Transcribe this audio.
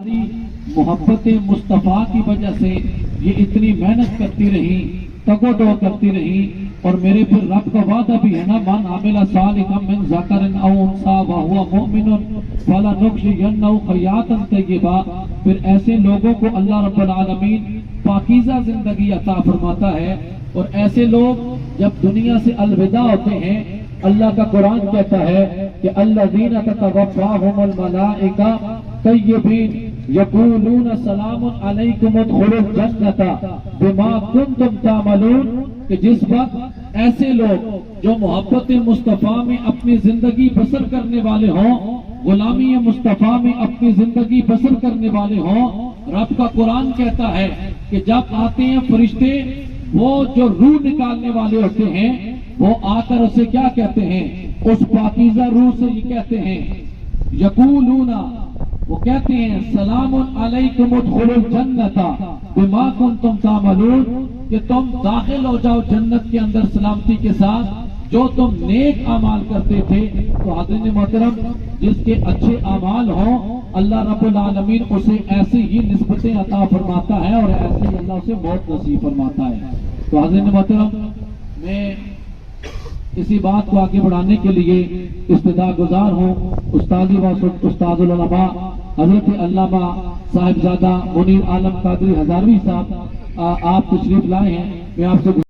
तुम्हारी मोहब्बत मुस्तफ़ा की वजह से ये इतनी मेहनत करती रही, तगोदो करती रही, और मेरे फिर रब का वादा भी है ना, मन आमिला सालिहन मिन ज़करिन औ उन्सा व हुवा मुमिनुन फलनुहयियन्नहु हयातन तय्यबा। फिर ऐसे लोगों को अल्लाह रब्बुल आलमीन पाकीज़ा जिंदगी अता फरमाता है। और ऐसे लोग जब दुनिया से अलविदा होते हैं, अल्लाह का कुरान कहता है कि अल्लज़ीना ततवफ़्फ़ाहुमुल मलाइका तय्यबीन यक़ूलून सलामुन अलैकुम उदखुलुल जन्नता बिमा कुंतुम तामलून, कि जिस वक्त ऐसे लोग जो मोहब्बत मुस्तफ़ा में अपनी जिंदगी बसर करने वाले हों, गुलामी मुस्तफ़ा में अपनी जिंदगी बसर करने वाले हों, रब का कुरान कहता है कि जब आते हैं फरिश्ते, वो जो रूह निकालने वाले होते हैं, वो आकर उसे क्या कहते हैं, उस पाकीज़ा रूह से ये कहते हैं, यक़ूलूना, वो कहते हैं सलामुन अलैकुम उदखुलुल जन्नता बिमा कुंतुम तामलून, कि तुम दाखिल हो जाओ जन्नत के अंदर सलामती के साथ जो तुम नेक अमाल करते थे। तो हाज़रीन मोहतरम, जिसके अच्छे अमाल हों, अल्लाह रब्बुल आलमीन उसे ऐसी ही निस्बतें अता फरमाता है और ऐसे ही अल्लाह उसे मौत नसीब फरमाता है। तो हाज़रीन मोहतरम, मैं इसी बात को आगे बढ़ाने के लिए इस्तिदा गुजार हूँ उस्तादी व उस्तादुल उलमा हजरत अल्लामा साहिबजादा मुनीर आलम कादरी हजारवी साहब, आप तशरीफ लाए हैं। मैं आपसे